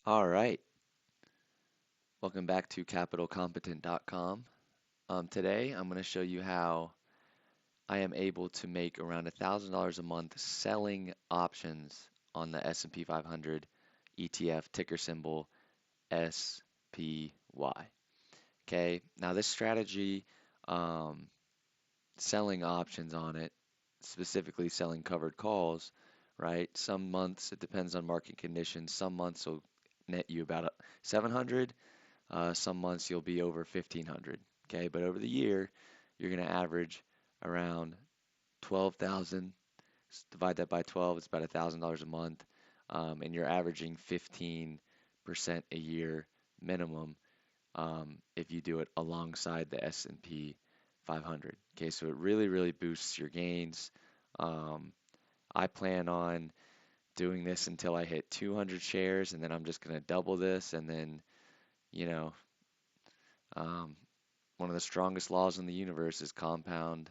All right, welcome back to capitalcompetent.com. Today I'm going to show you how I am able to make around $1,000 a month selling options on the S&P 500 ETF ticker symbol SPY. Okay, now this strategy, um, selling options on it, specifically selling covered calls, right? Some months it depends on market conditions. Some months will net you about 700. Some months you'll be over 1,500. Okay, but over the year, you're going to average around 12,000. Divide that by 12, it's about $1,000 a month, and you're averaging 15% a year minimum if you do it alongside the S&P 500. Okay, so it really, really boosts your gains. Um, I plan on doing this until I hit 200 shares, and then I'm just going to double this, and then, you know, um, one of the strongest laws in the universe is compound.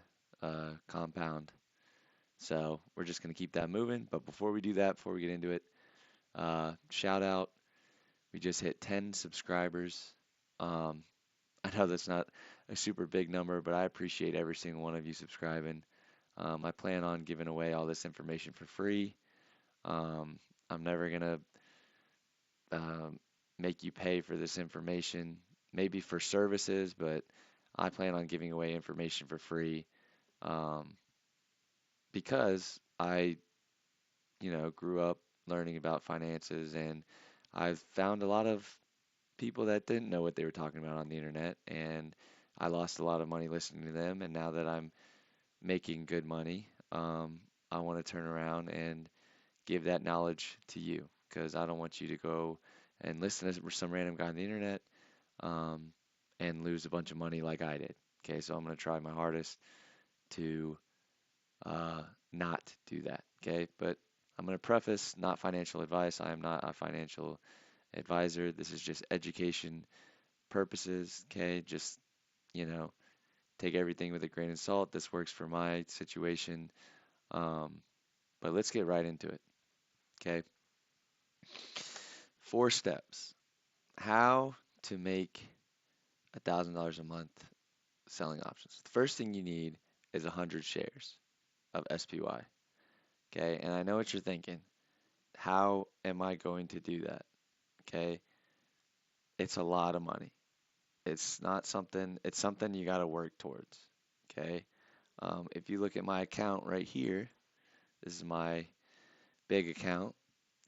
So we're just going to keep that moving. But before we do that, before we get into it, shout out. We just hit 10 subscribers. Um, I know that's not a super big number, but I appreciate every single one of you subscribing. I plan on giving away all this information for free. I'm never going to make you pay for this information, maybe for services, but I plan on giving away information for free um, because I grew up learning about finances and I've found a lot of people that didn't know what they were talking about on the internet and I lost a lot of money listening to them. And now that I'm making good money, I want to turn around and give that knowledge to you because I don't want you to go and listen to some random guy on the internet um, and lose a bunch of money like I did. Okay, so I'm going to try my hardest to uh, not do that. Okay, but I'm going to preface not financial advice. I am not a financial advisor. This is just education purposes. Okay, just you know, take everything with a grain of salt. This works for my situation. Um, but let's get right into it. Okay, 4 steps. How to make $1,000 a month selling options. The first thing you need is 100 shares of SPY. Okay, and I know what you're thinking. How am I going to do that? Okay, it's a lot of money. It's not something, it's something you got to work towards. Okay, if you look at my account right here, this is my big account.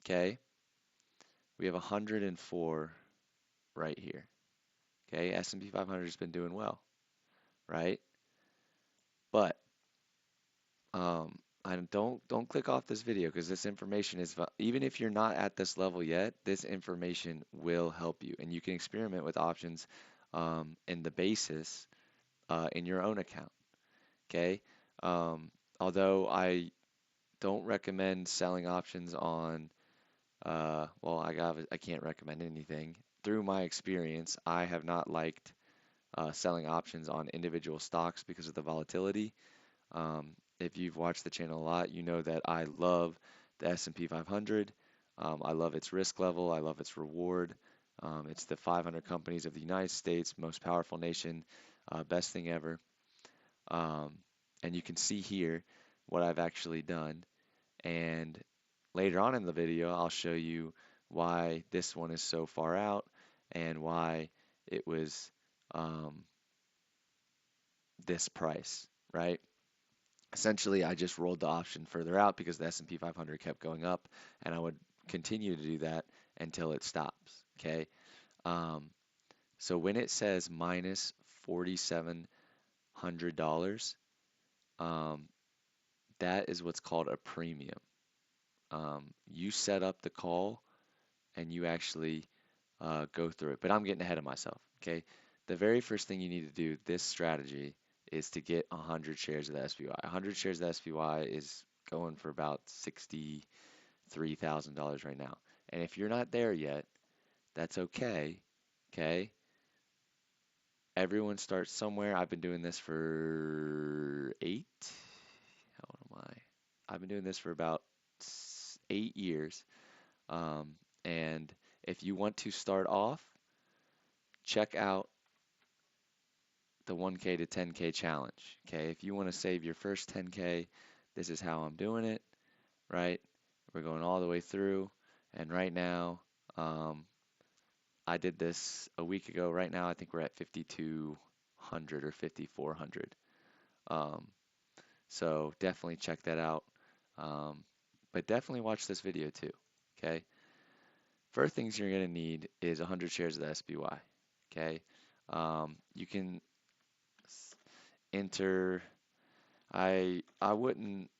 Okay, we have 104 right here. Okay, S&P 500 has been doing well, right? But I don't click off this video because this information is even if you're not at this level yet, this information will help you, and you can experiment with options in the basis in your own account. Okay, um, although I don't recommend selling options on well, I can't recommend anything. Through my experience, I have not liked selling options on individual stocks because of the volatility. If you've watched the channel a lot, you know that I love the S&P 500. I love its risk level. I love its reward. It's the 500 companies of the United States, most powerful nation, best thing ever. Um, and you can see here what I've actually done. And later on in the video, I'll show you why this one is so far out and why it was um, this price, right? Essentially, I just rolled the option further out because the S&P 500 kept going up, and I would continue to do that until it stops. Okay. Um, so when it says minus $4,700, um, that is what's called a premium. You set up the call and you actually go through it. But I'm getting ahead of myself. Okay. The very first thing you need to do, this strategy, is to get 100 shares of the SPY. 100 shares of the SPY is going for about $63,000 right now. And if you're not there yet, that's okay. Okay. Everyone starts somewhere. I've been doing this for how old am I? I've been doing this for about 8 years. And If you want to start off, check out the 1K to 10K challenge. Okay, if you want to save your first 10K, this is how I'm doing it, right? We're going all the way through, and right now, um, I did this a week ago. Right now, I think we're at 5,200 or 5,400. Um, so definitely check that out. Um, but definitely watch this video too. Okay. First things you're going to need is 100 shares of the SBY. Okay. You can enter. I wouldn't.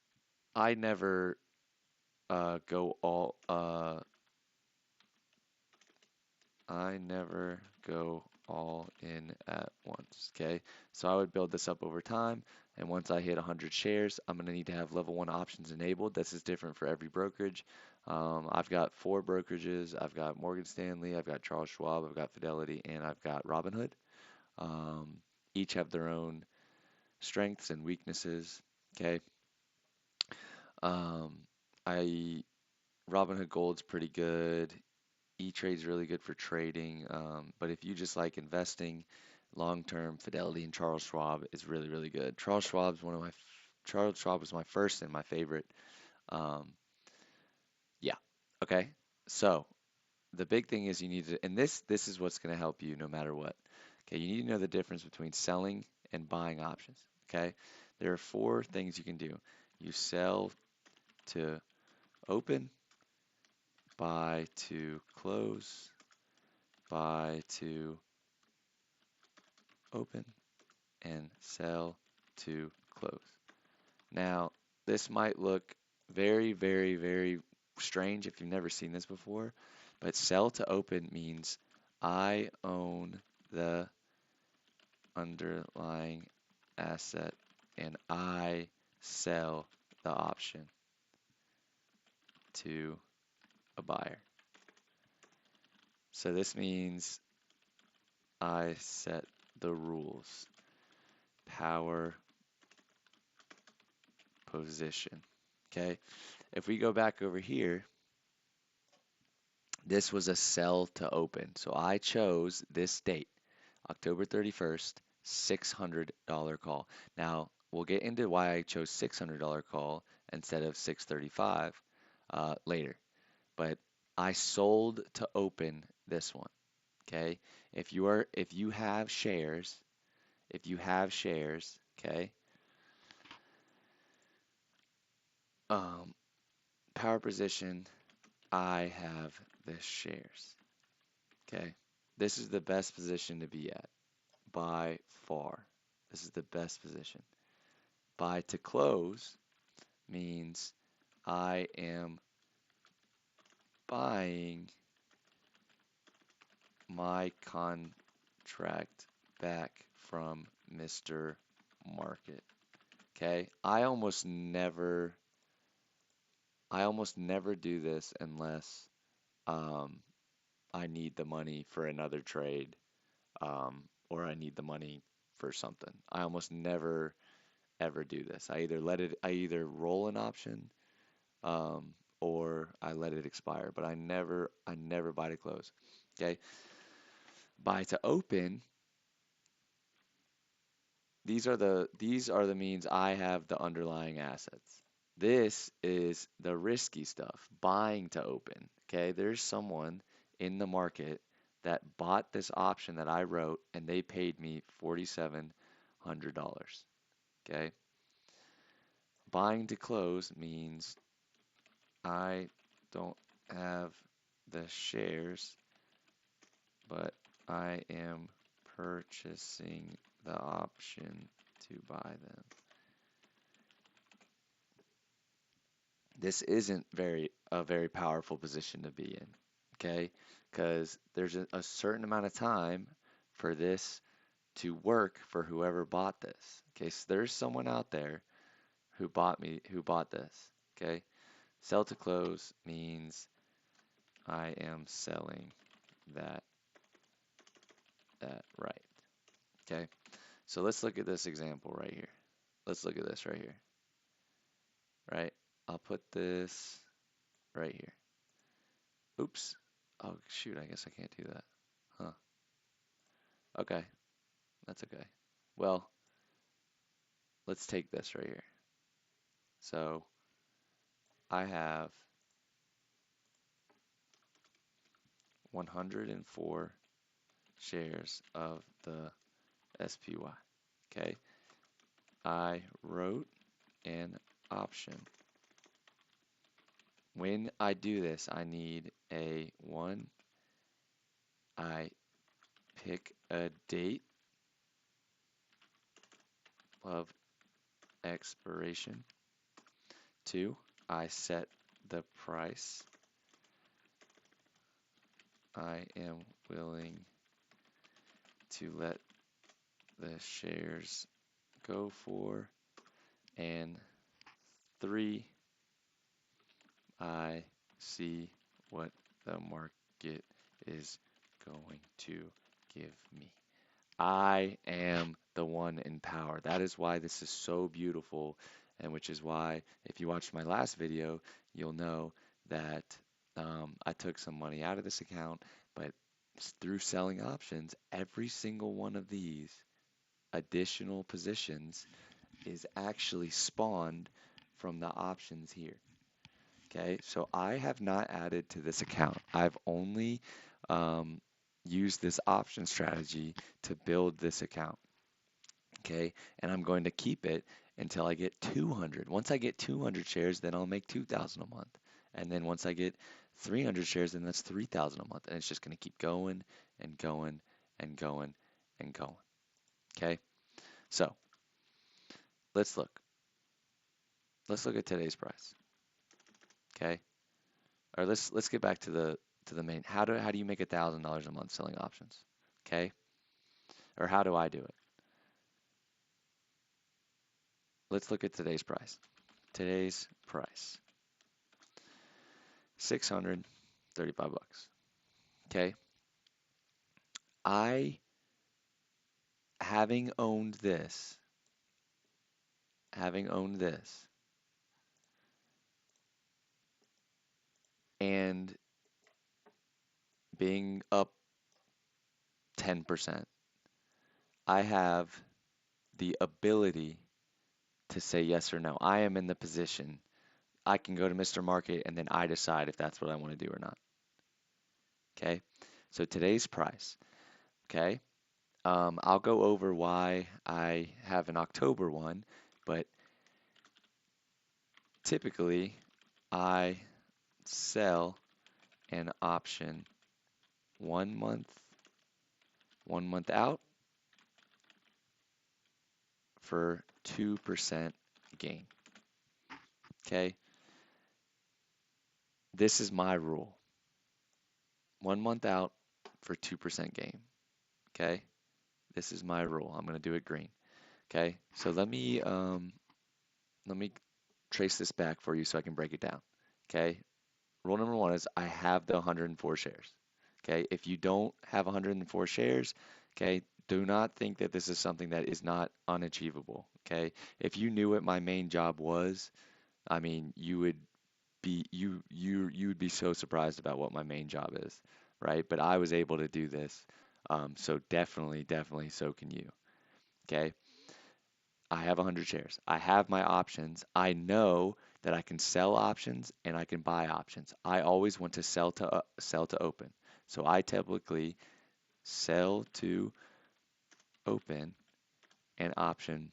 I never go all. I never go all in at once. Okay. So I would build this up over time. And once I hit 100 shares, I'm going to need to have level one options enabled. This is different for every brokerage. I've got four brokerages. I've got Morgan Stanley, I've got Charles Schwab, I've got Fidelity, and I've got Robinhood. Um, each have their own strengths and weaknesses. Okay. Um, I Robinhood Gold's pretty good. E-Trade's really good for trading. But if you just like investing long term, Fidelity and Charles Schwab is really, really good. Charles Schwab was my first and my favorite. Um, yeah. Okay. So the big thing is you need to, and this is what's going to help you no matter what. Okay. You need to know the difference between selling and buying options. Okay. There are four things you can do. You sell to open, buy to close, buy to open, and sell to close. Now, this might look very, very, very strange if you've never seen this before, but sell to open means I own the underlying asset and I sell the option to a buyer. So this means I set the rules, power, position. Okay, if we go back over here, this was a sell to open. So I chose this date, October 31st, $600 call. Now, we'll get into why I chose $600 call instead of 635 later. But I sold to open this one. Okay. If you have shares, okay, um, power position, I have the shares. Okay. This is the best position to be at by far. This is the best position. Buy to close means I am buying my contract back from Mr. Market. Okay? I almost never do this unless um, I need the money for another trade, or I need the money for something. I almost never ever do this. I either roll an option, or I let it expire, but I never buy to close. Okay, buy to open. These are the means I have the underlying assets. This is the risky stuff, buying to open. Okay, there's someone in the market that bought this option that I wrote and they paid me $4,700. Okay, buying to close means I don't have the shares, but I am purchasing the option to buy them. This isn't a very powerful position to be in, okay? Because there's a certain amount of time for this to work for whoever bought this. Okay, so there's someone out there who bought this. Okay, sell to close means I am selling that right. Okay, so let's look at this example right here. Let's look at this right here. Right, I'll put this right here. Oops, Oh, shoot, I guess I can't do that. Huh. Okay, that's okay. Well, let's take this right here. So I have 104 shares of the SPY. Okay, I wrote an option. When I do this, I need a one. I pick a date of expiration. Two, I set the price I am willing to let the shares go for. And three, I see what the market is going to give me. I am the one in power. That is why this is so beautiful, and which is why, if you watched my last video, you'll know that I took some money out of this account, but through selling options, every single one of these additional positions is actually spawned from the options here. Okay, so I have not added to this account. I've only um, used this option strategy to build this account. Okay, and I'm going to keep it until I get 200. Once I get 200 shares, then I'll make 2,000 a month. And then once I get 300 shares, then that's 3,000 a month. And it's just going to keep going and going and going and going. Okay, so let's look. Let's look at today's price. Okay, or let's get back to the main. How do you make $1,000 a month selling options? Okay, or how do I do it? Let's look at today's price. Today's price, 635 bucks. Okay, I having owned this, having owned this, and being up 10%, I have the ability to say yes or no. I am in the position. I can go to Mr. Market and then I decide if that's what I want to do or not. Okay, so today's price. Okay, I'll go over why I have an October one, but typically I sell an option 1 month, 1 month out for 2% gain. Okay, this is my rule. 1 month out for 2% gain. Okay, this is my rule. I'm going to do it green. Okay, so let me trace this back for you so I can break it down. Okay, rule number one is I have the 104 shares. Okay, if you don't have 104 shares, okay, do not think that this is something that is not unachievable. Okay, if you knew what my main job was, I mean, you would be so surprised about what my main job is, right? But I was able to do this, so definitely, so can you. Okay, I have 100 shares. I have my options. I know that I can sell options and I can buy options. I always want to sell to open. So I typically sell to open an option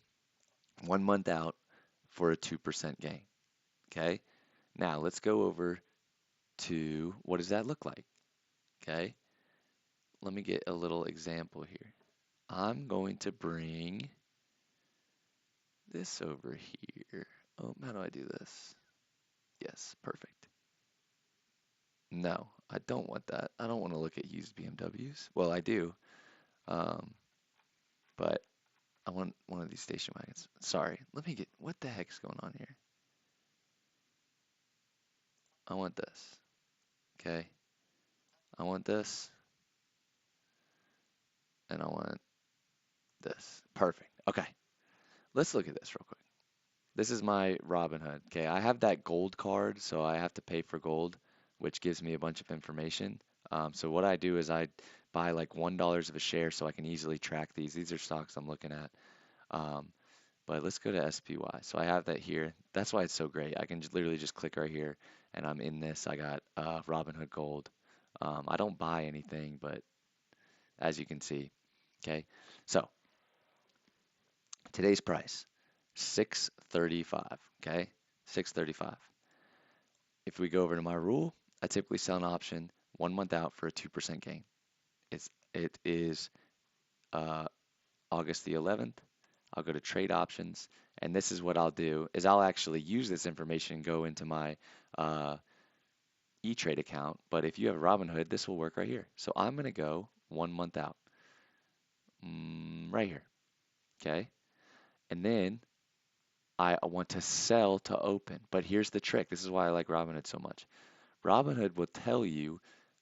1 month out for a 2% gain. Okay. Now let's go over to what does that look like? Okay. Let me get a little example here. I'm going to bring this over here. Oh, how do I do this? Yes, perfect. No, I don't want that. I don't want to look at used BMWs. Well, I do, um, but I want one of these station wagons. Sorry, let me get, what the heck's going on here? I want this, okay? I want this, and I want this. Perfect. Okay, let's look at this real quick. This is my Robinhood, okay? I have that gold card, so I have to pay for gold, which gives me a bunch of information. So what I do is I buy like $1 of a share so I can easily track these. These are stocks I'm looking at. Um, but let's go to SPY. So I have that here. That's why it's so great. I can literally just click right here and I'm in this. I got Robinhood Gold. I don't buy anything, but as you can see, okay. So today's price, 635, okay? 635. If we go over to my rule, I typically sell an option 1 month out for a 2% gain. It is uh, August the 11th. I'll go to trade options, and this is what I'll do is I'll actually use this information and go into my uh, E-Trade account. But if you have Robinhood, this will work right here. So I'm going to go 1 month out, right here, okay? And then I want to sell to open. But here's the trick. This is why I like Robinhood so much. Robinhood will tell you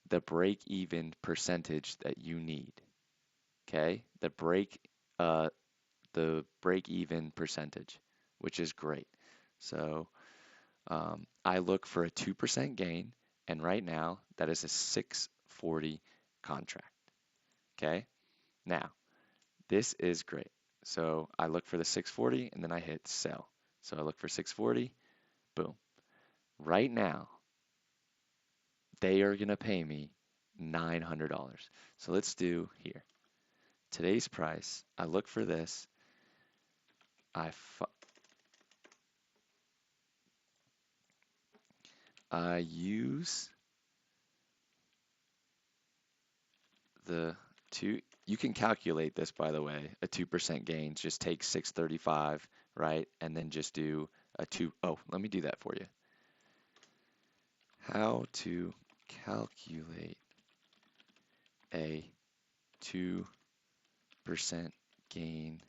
the break-even percentage that you need. Okay? Uh, the break-even percentage, which is great. So I look for a 2% gain, and right now that is a 640 contract. Okay? Now, this is great. So I look for the 640 and then I hit sell. So I look for 640, boom. Right now, they are going to pay me $900. So let's do here. Today's price, I look for this. I use the two. You can calculate this, by the way. A 2% gain, just take 635, right? And then just do a 2. Oh, let me do that for you. How to calculate a 2% gain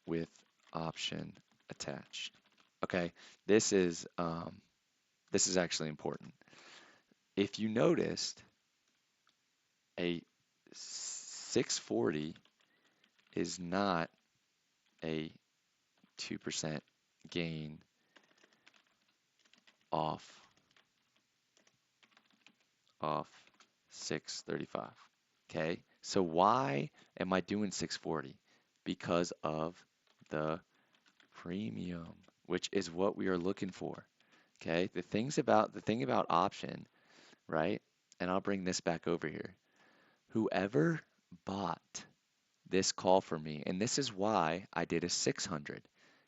with option attached. Okay, this is actually important. If you noticed, a 640 is not a 2% gain off 635. Okay, so why am I doing 640? Because of the premium, which is what we are looking for. Okay, the thing about option, right? And I'll bring this back over here. Whoever bought this call for me, and this is why I did a 600.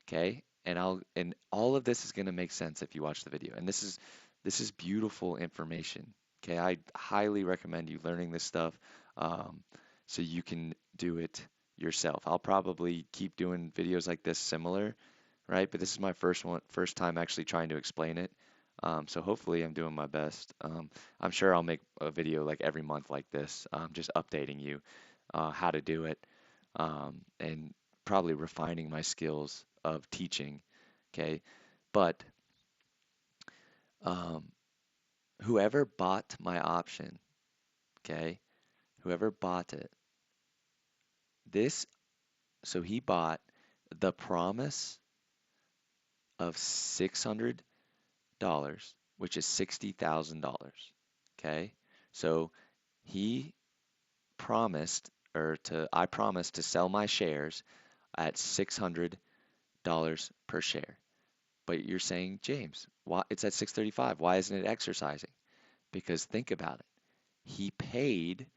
Okay, and all of this is going to make sense if you watch the video. And this is beautiful information. Okay, I highly recommend you learning this stuff um, so you can do it yourself. I'll probably keep doing videos like this similar, right? But this is my first time actually trying to explain it. So hopefully I'm doing my best. I'm sure I'll make a video like every month like this, just updating you how to do it, and probably refining my skills of teaching. Okay, but um, whoever bought my option, okay, whoever bought it, this, so he bought the promise of $600, which is $60,000. Okay, so he promised, I promised to sell my shares at $600 per share. But you're saying, James, why it's at 635? Why isn't it exercising? Because think about it. He paid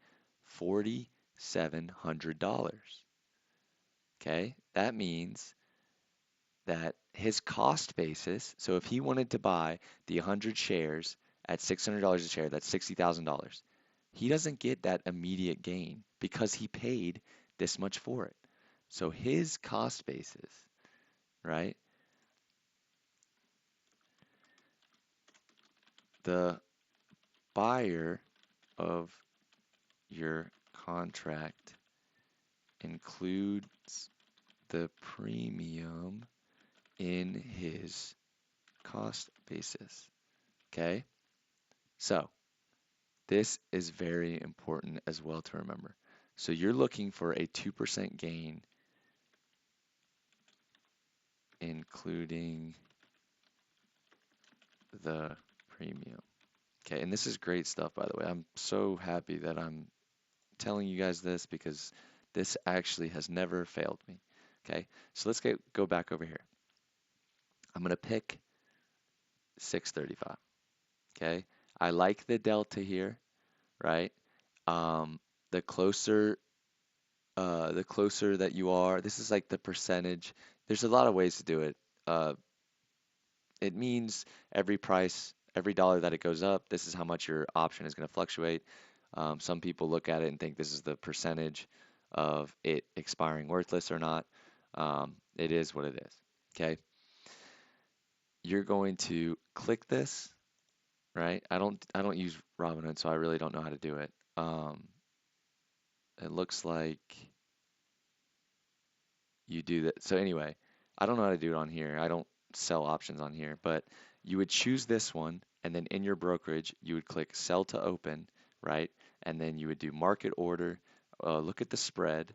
$4,700. Okay, that means that his cost basis, so if he wanted to buy the 100 shares at $600 a share, that's $60,000. He doesn't get that immediate gain because he paid this much for it. So his cost basis, right? The buyer of your contract includes the premium in his cost basis. Okay? So this is very important as well to remember. So you're looking for a 2% gain, including the premium. Okay, and this is great stuff, by the way. I'm so happy that I'm telling you guys this because this actually has never failed me. Okay, so let's go back over here. I'm going to pick 635. Okay, I like the delta here, right? Um, the closer the closer that you are, this is like the percentage. There's a lot of ways to do it. Uh, it means every price, every dollar that it goes up, this is how much your option is going to fluctuate. Some people look at it and think this is the percentage of it expiring worthless or not. It is what it is. Okay. You're going to click this, right? I don't use Robinhood, so I really don't know how to do it. It looks like you do that. So anyway, I don't know how to do it on here. I don't sell options on here, but you would choose this one, and then in your brokerage, you would click sell to open, right? And then you would do market order. Look at the spread,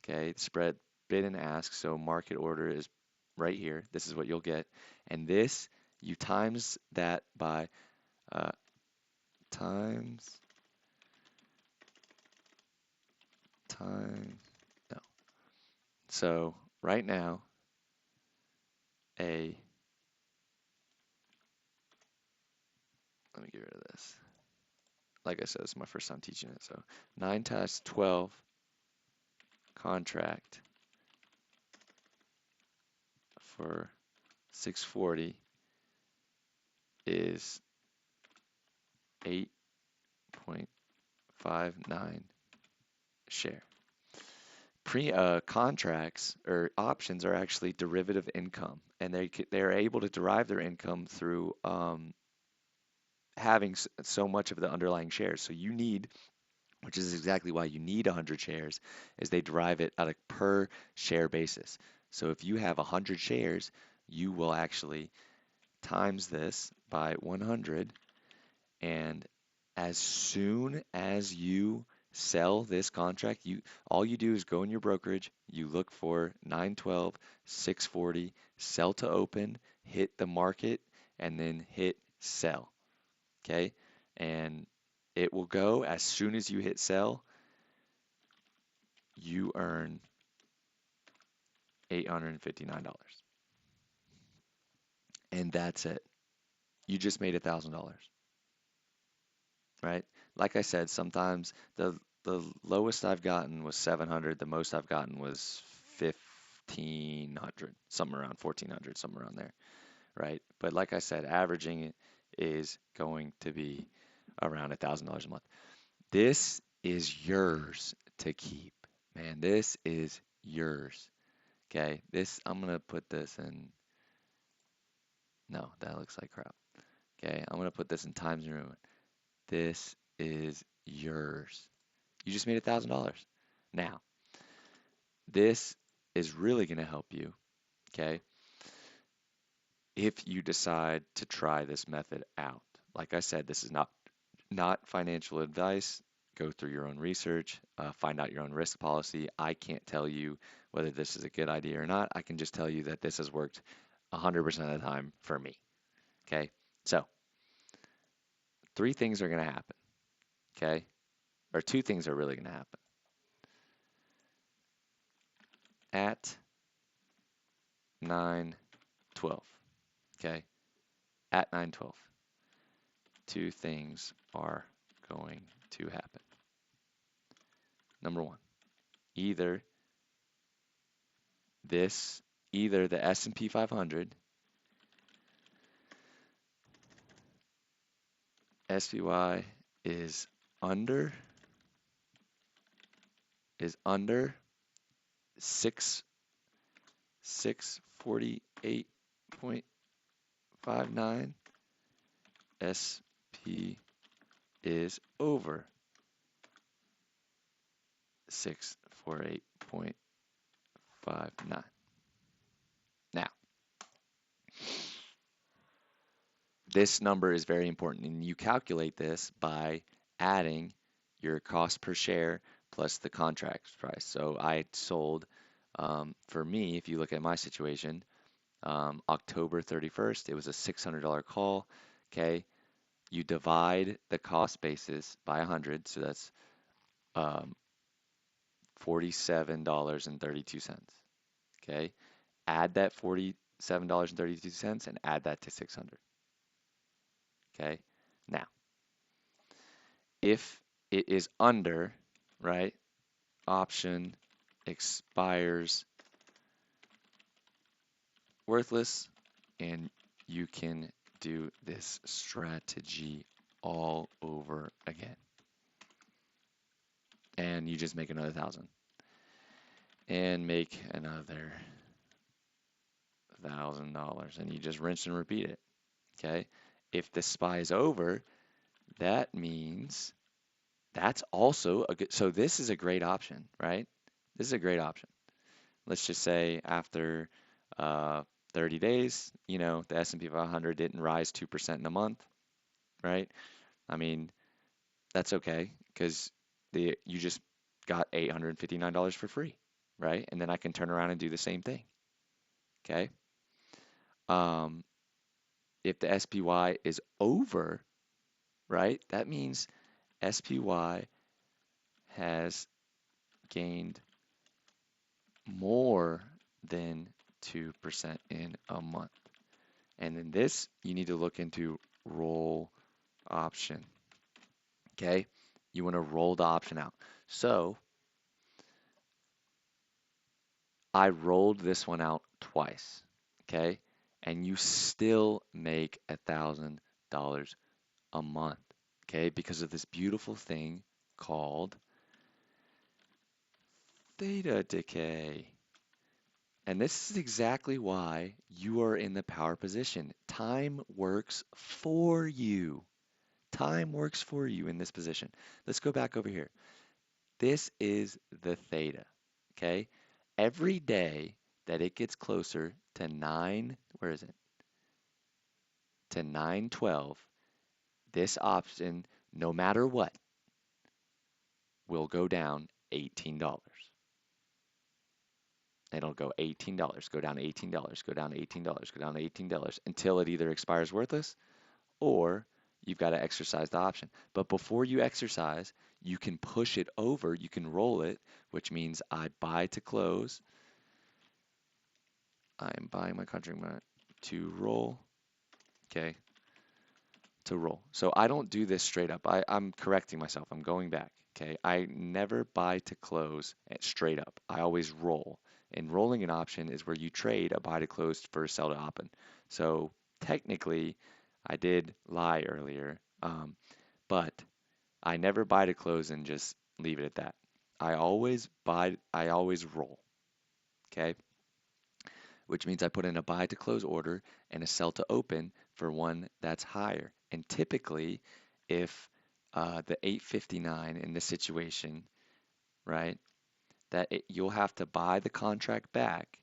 okay? Spread bid and ask. So market order is right here. This is what you'll get. And this, you times that by uh, times, times, no. So right now, a, let me get rid of this. Like I said, this is my first time teaching it. So 9 times 12 contract for 640 is 8.59 share. Contracts or options are actually derivative income, and they're able to derive their income through having so much of the underlying shares. So you need, which is exactly why you need 100 shares, is they derive it at a per share basis. So if you have 100 shares, you will actually times this by 100, and as soon as you sell this contract, all you do is go in your brokerage, you look for 912, 640, sell to open, hit the market, and then hit sell. Okay? And it will go as soon as you hit sell, you earn $859. And that's it. You just made $1,000, right? Like I said, sometimes the lowest I've gotten was 700, the most I've gotten was 1500, something around 1400, somewhere around there, right? But like I said, averaging it is going to be around $1,000 a month. This is yours to keep, man. This is yours. Okay, I'm gonna put this in. No, that looks like crap. Okay, I'm gonna put this in Times New Roman. This is yours. You just made $1,000. Now, this is really gonna help you. Okay, if you decide to try this method out. Like I said, this is not financial advice. Go through your own research, find out your own risk policy. I can't tell you whether this is a good idea or not. I can just tell you that this has worked 100% of the time for me. Okay, so three things are going to happen. Okay, or two things are really going to happen. At 9:12. Okay, at 9:12, two things are going to happen. Number one, either this, either the S&P 500, SPY is under under 648.59. SP is over 648.59. Now, this number is very important, and you calculate this by adding your cost per share plus the contract price. So I sold, for me, if you look at my situation, October 31st, it was a $600 call. Okay, you divide the cost basis by 100, so that's um, $47.32. Okay, add that $47.32 and add that to 600. Okay, now if it is under, right, option expires worthless, and you can do this strategy all over again. And you just make another 1,000 and make another $1,000 and you just rinse and repeat it. Okay. If the SPY is over, that means that's also a good, so this is a great option, right? This is a great option. Let's just say after 30 days, the S&P 500 didn't rise 2% in a month, right? I mean, that's okay because you just got $859 for free, right? And then I can turn around and do the same thing, okay? Um, if the SPY is over, right, that means SPY has gained more than 2% in a month. And then this, you need to look into roll option, okay? You want to roll the option out. So I rolled this one out twice, okay? And you still make $1,000 a month, okay? Because of this beautiful thing called theta decay. And this is exactly why you are in the power position. Time works for you. Time works for you in this position. Let's go back over here. This is the theta, okay? Every day that it gets closer to 9, where is it? To 912, this option, no matter what, will go down $18. It'll go $18, go down $18, go down $18, go down $18 until it either expires worthless or you've got to exercise the option. But before you exercise, you can push it over, you can roll it, which means I buy to close. I am buying my contract to roll. Okay, to roll. So I don't do this straight up. I'm correcting myself. I'm going back. Okay, I never buy to close straight up. I always roll. And rolling an option is where you trade a buy to close for a sell to open. So technically, I did lie earlier, but I never buy to close and just leave it at that. I always buy, I always roll. Okay, which means I put in a buy to close order and a sell to open for one that's higher. And typically, if the 859 in this situation, right, you'll have to buy the contract back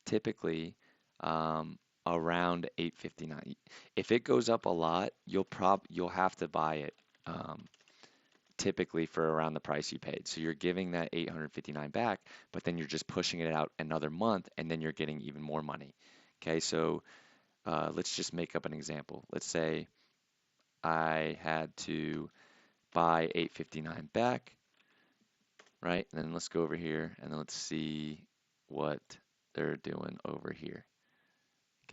typically around 859. If it goes up a lot, you'll have to buy it typically for around the price you paid. So you're giving that 859 back, but then you're just pushing it out another month and then you're getting even more money. Okay, so let's just make up an example. Let's say I had to buy 859 back, right? And then let's go over here and then let's see what they're doing over here.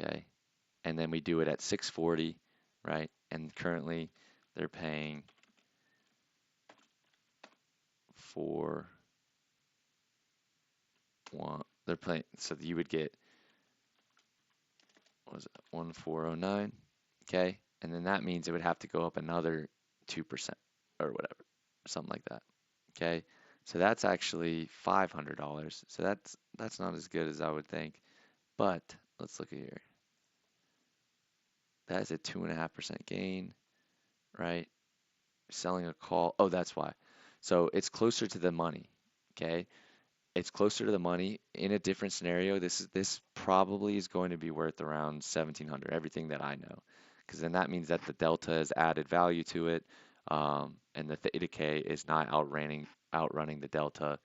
Okay, and then we do it at 640, right? And currently they're paying for one, they're paying, so you would get, what was it, 1409, okay? And then that means it would have to go up another 2% or whatever, something like that, okay? So that's actually $500. So that's not as good as I would think. But let's look at here. That is a 2.5% gain, right? Selling a call. Oh, that's why. So it's closer to the money, okay? It's closer to the money. In a different scenario, this probably is going to be worth around 1,700, everything that I know, because then that means that the delta has added value to it, and the theta decay is not outrunning the delta.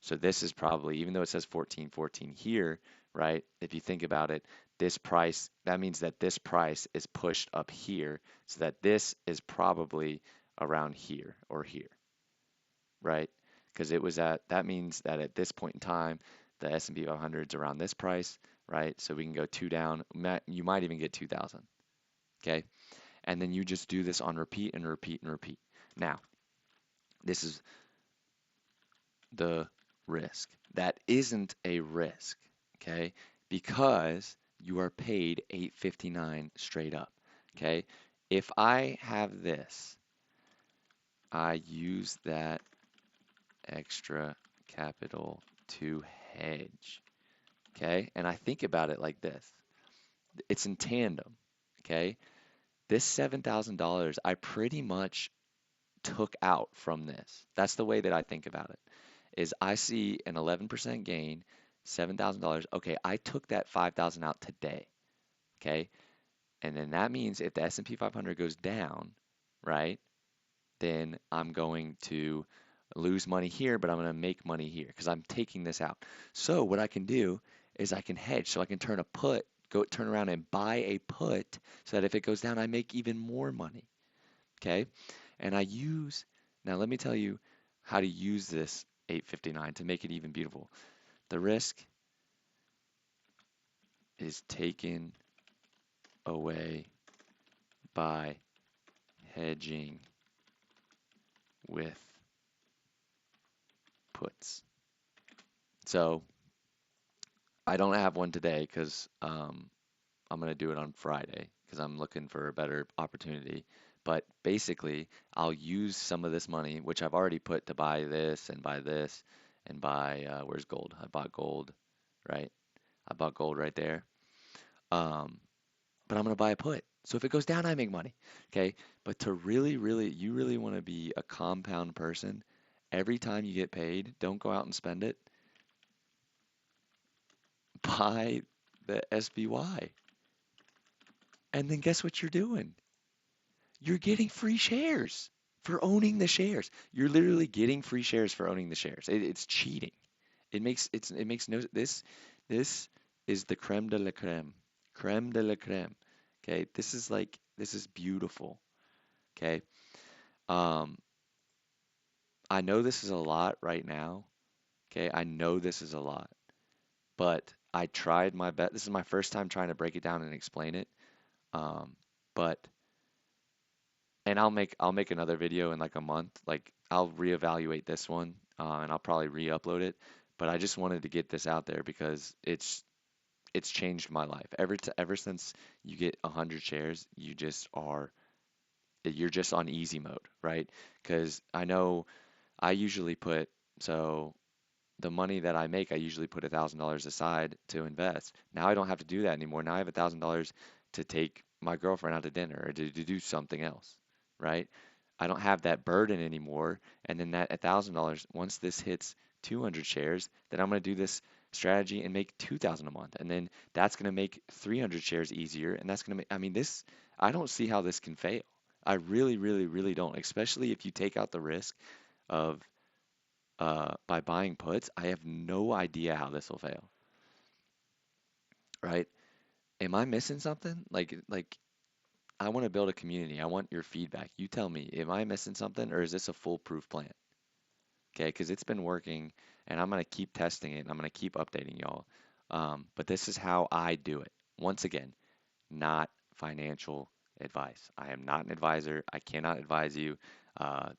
So this is probably, even though it says 1414 here, right? If you think about it, this price, that means that this price is pushed up here, so that this is probably around here or here, right? Because it was at, that means that at this point in time, the S&P 500 is around this price, right? So we can go two down. You might even get 2,000, okay? And then you just do this on repeat and repeat and repeat. Now, this is the risk. That isn't a risk, okay? Because you are paid 859 straight up, okay? If I have this, I use that extra capital to hedge, okay? And I think about it like this. It's in tandem, okay? This $7,000 I pretty much took out from this. That's the way that I think about it. Is I see an 11% gain, $7,000. Okay, I took that 5,000 out today. Okay, and then that means if the S&P 500 goes down, right, then I'm going to lose money here, but I'm going to make money here because I'm taking this out. So what I can do is I can hedge. So I can turn a put, go turn around and buy a put so that if it goes down, I make even more money. Okay, and I use, now let me tell you how to use this 859 to make it even beautiful. The risk is taken away by hedging with puts. So I don't have one today because I'm going to do it on Friday because I'm looking for a better opportunity. But basically, I'll use some of this money, which I've already put to buy this and buy, where's gold? I bought gold, right? I bought gold right there. Um, but I'm going to buy a put. So if it goes down, I make money. Okay. But to really, really, you really want to be a compound person. Every time you get paid, don't go out and spend it. Buy the SBY. And then guess what you're doing? You're getting free shares for owning the shares. You're literally getting free shares for owning the shares. It's cheating. It makes no this is the creme de la creme. Creme de la creme. Okay, this is beautiful. Okay. Um, I know this is a lot right now. Okay, I know this is a lot, but I tried my best. This is my first time trying to break it down and explain it. Um, but and I'll make another video in like a month. Like I'll reevaluate this one, and I'll probably re-upload it. But I just wanted to get this out there because it's changed my life. Ever since you get 100 shares, you're just on easy mode, right? Because I know I usually put so the money that I make, I usually put $1,000 aside to invest. Now I don't have to do that anymore. Now I have $1,000 to take my girlfriend out to dinner or to do something else, right? I don't have that burden anymore. And then that $1,000, once this hits 200 shares, then I'm going to do this strategy and make 2,000 a month. And then that's going to make 300 shares easier. And that's going to make, I mean, this, I don't see how this can fail. I really, really, really don't, especially if you take out the risk of by buying puts. I have no idea how this will fail, right? Am I missing something? Like I want to build a community. I want your feedback. You tell me, am I missing something or is this a foolproof plan? Okay, because it's been working and I'm going to keep testing it and I'm going to keep updating y'all. But this is how I do it. Once again, not financial advice. I am not an advisor. I cannot advise you.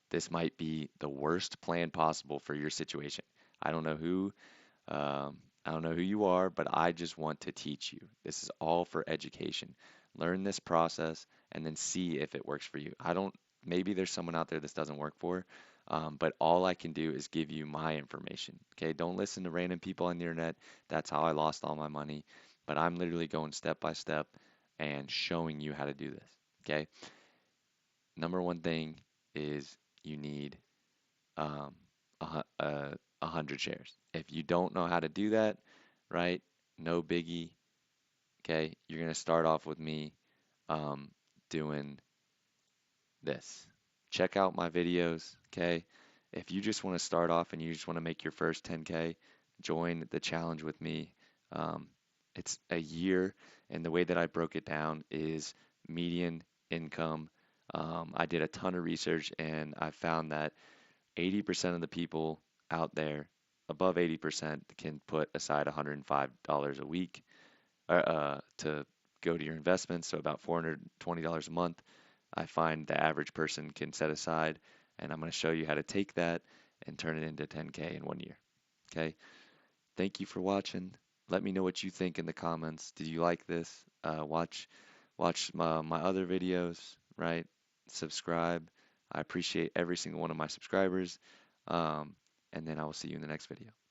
This might be the worst plan possible for your situation. I don't know who I don't know who you are, but I just want to teach you. This is all for education. Learn this process and then see if it works for you. I don't, maybe there's someone out there this doesn't work for, but all I can do is give you my information. Okay, don't listen to random people on the internet. That's how I lost all my money. But I'm literally going step by step and showing you how to do this. Okay, number one thing is you need um, a hundred shares. If you don't know how to do that, right? No biggie. Okay, you're gonna start off with me um, doing this. Check out my videos. Okay, if you just want to start off and you just want to make your first 10K, join the challenge with me. It's a year, and the way that I broke it down is median income. I did a ton of research, and I found that 80% of the people out there, above 80%, can put aside $105 a week to go to your investments, so about $420 a month. I find the average person can set aside, and I'm going to show you how to take that and turn it into 10K in 1 year. Okay. Thank you for watching. Let me know what you think in the comments. Did you like this? Watch my other videos, right? Subscribe. I appreciate every single one of my subscribers. Um, and then I will see you in the next video.